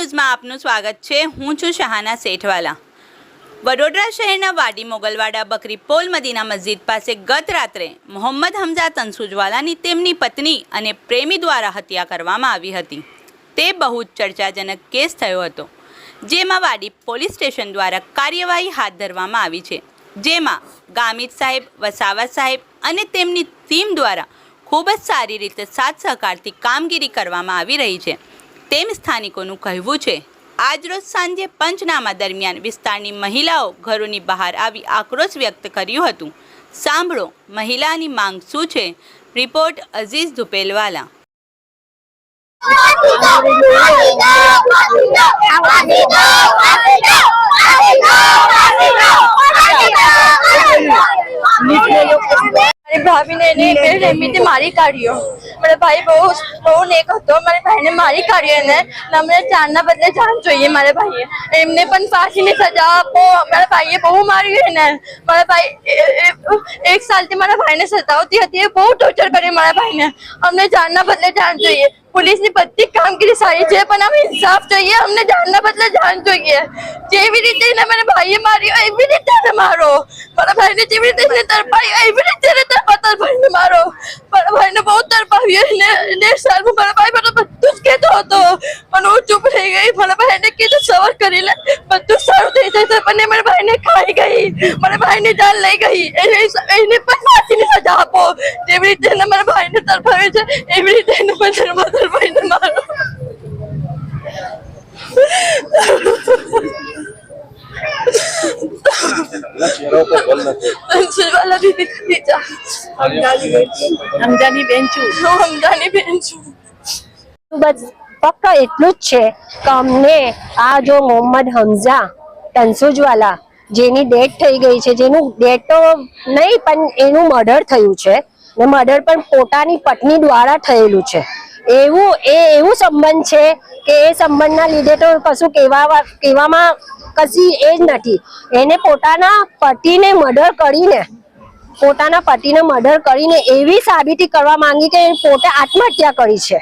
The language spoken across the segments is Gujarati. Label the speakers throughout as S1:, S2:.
S1: ન્યૂઝમાં આપનું સ્વાગત છે। હું છું શહાના સેઠવાલા। વડોદરા શહેરના વાડી મોગલવાડા બકરી પોલ મદીના મસ્જિદ પાસે ગત રાત્રે મોહમ્મદ હમઝા તનસુજવાલાની તેમની પત્ની અને પ્રેમી દ્વારા હત્યા કરવામાં આવી હતી। તે બહુ જ ચર્ચાજનક કેસ થયો હતો, જેમાં વાડી પોલીસ સ્ટેશન દ્વારા કાર્યવાહી હાથ ધરવામાં આવી છે, જેમાં ગામિત સાહેબ, વસાવત સાહેબ અને તેમની ટીમ દ્વારા ખૂબ જ સારી રીતે સાથ સહકારથી કામગીરી કરવામાં આવી રહી છે તેમ સ્થાનિકોનું કહેવું છે। આજરોજ સાંજે પંચનામા દરમિયાન વિસ્તારની મહિલાઓ ઘરોની બહાર આવી આક્રોશ વ્યક્ત કર્યું હતું। સાંભળો મહિલાની માંગ શું છે। રિપોર્ટ અઝીઝ ધુપેલવાલા।
S2: भाभी ने रेमी मारी काढ़ियो। मेरे भाई बहु नेक હતો। મારી ભાઈને મારી કાઢ્યો એને મને જાનના બદલે જાન જોઈએ। મારે ભાઈએ એમને પણ ફાંસીની સજા આપો। મારા ભાઈએ બહુ માર્યું એને। મારા ભાઈ 1 સાલથી મારા ભાઈને સતાવતી હતી। બહુ ટોર્ચર કર્યું મારા ભાઈને। અમને જાનના બદલે જાન જોઈએ। પોલીસની બધી કામગીરી સારી છે, પણ અમને ઇન્સાફ જોઈએ। અમને જાનના બદલે જાન જોઈએ। જેવી રીતે એને મારા ભાઈએ માર્યો એવી રીતે એને મારો। મારા ભાઈને જેવી રીતે એને તરપાયો એવી રીતે એને તરપાતા ભાઈને મારો। મારા ભાઈને બહુ તરપાવ્યો એને। 1.5 સાલમાં મારા ભાઈ મને બધું જ કહેતો હતો, પણ હું ચૂપ રહી ગઈ। મારા ભાઈને કીધું સવાર કરી લે, બધું સારું થઈ જશે, પણ મારા ભાઈને ખાઈ ગઈ। મારા ભાઈને જાન લઈ ગઈ। એને પણ ફાંસીની સજા આપો। જેવી રીતે એને મારા ભાઈને તરપાવ્યો છે એવી રીતે એને પણ ભાઈને મારો। તનસુજવાલા દીદી ખદીજા
S3: हमजानी बेन छू।
S2: હું હમજાની બેન છું।
S3: બસ ફક્ત એટલું જ છે કે અમને આ જો મોહમ્મદ હમઝા તનસુજવાલા જેની ડેથ થઈ ગઈ છે, જેનું ડેથ તો નહીં પણ એનું મર્ડર થયું છે ને મર્ડર પણ પોતાની પત્ની દ્વારા થયેલું છે। એવું સંબંધ છે કે એ સંબંધના લીધે તો કશું કહેવામાં કશી એ જ નથી। એને પોતાના પતિને મર્ડર કરીને એવી સાબિતી કરવા માંગી કે પોતે આત્મહત્યા કરી છે,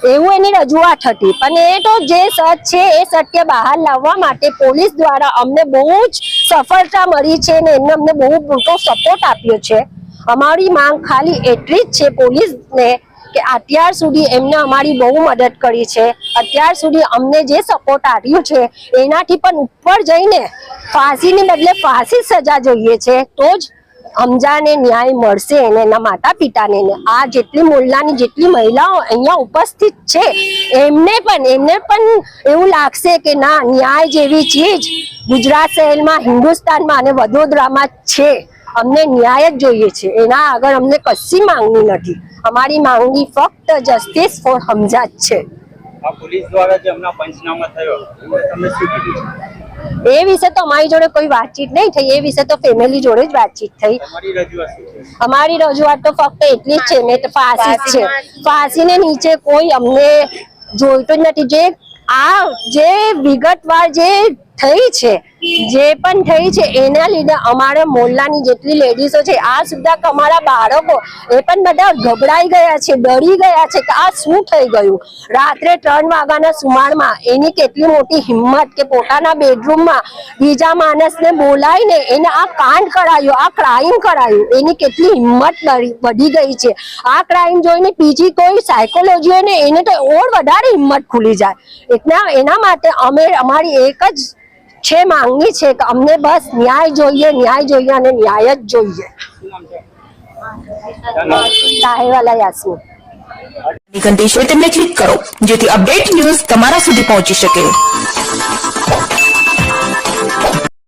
S3: એવું એની રજૂઆત હતી। પણ એ તો જે સત્ય છે એ સત્ય બહાર લાવવા માટે પોલીસ દ્વારા અમને બહુ જ સફળતા મળી છે ને એમને અમને બહુ મોટો સપોર્ટ આપ્યો છે। અમારી માંગ ખાલી એટલી જ છે પોલીસને કે અત્યાર સુધી એમને અમારી બહુ મદદ કરી છે। અત્યાર સુધી અમને જે સપોર્ટ આપ્યો છે એનાથી પણ ઉપર જઈને ફાંસીની બદલે ફાંસી સજા જોઈએ છે, તો જ હમઝાને ન્યાય મળશે અને એના માતા પિતાને। આ જેટલી મોહલ્લાની જેટલી મહિલાઓ અહીંયા ઉપસ્થિત છે એમને પણ એવું લાગશે કે ના, ન્યાય જેવી ચીજ ગુજરાત શહેરમાં, હિન્દુસ્તાનમાં અને વડોદરામાં છે। અમને ન્યાય જ જોઈએ છે, એના આગળ અમને કશી માંગણી નથી। અમારી માંગણી ફક્ત જસ્ટિસ ફોર હમઝા જ છે।
S4: આ પોલીસ દ્વારા જે હમણાં પંચનામા થયો તમે શું કીધું છે?
S3: એ વિશે તો અમારી જોડે કોઈ વાતચીત નહીં થઈ। એ વિશે તો ફેમિલી જોડે જ વાતચીત થઈ।
S4: તમારી રજૂઆત શું છે?
S3: અમારી રજૂઆત તો ફક્ત એટલી જ છે ને, ફાંસી જ છે। ફાંસીને નીચે કોઈ અમને જોઈતું જ નથી। જે વિગતવાર જે થઈ છે, જે પણ થઈ છે એના લીધે અમારા મોહલ્લાની જેટલી લેડીઝો છે, આ સુધા કે અમારા બાળકો એ પણ બધા ગભરાઈ ગયા છે, ડરી ગયા છે કે આ શું થઈ ગયું। રાત્રે 3 વાગ્યાના સુમારમાં એની કેટલી મોટી હિંમત કે પોતાના બેડરૂમમાં બીજા માણસને બોલાવીને એને આ કાંડ કરાયો, આ ક્રાઇમ કરાયું। એની કેટલી હિંમત વધી ગઈ છે। આ ક્રાઇમ જોઈને બીજી કોઈ સાયકોલોજી હોય ને એને તો ઓર વધારે હિંમત ખુલી જાય। એના માટે અમારી એક જ છે માંગણી છે કે અમને બસ ન્યાય જોઈએ અને ન્યાય જ જોઈએ। તાહેવાલા યાસ્મીન।
S5: ઘંટી છે તેમને ક્લિક કરો જેથી અપડેટ ન્યૂઝ તમારા સુધી પહોંચી શકે।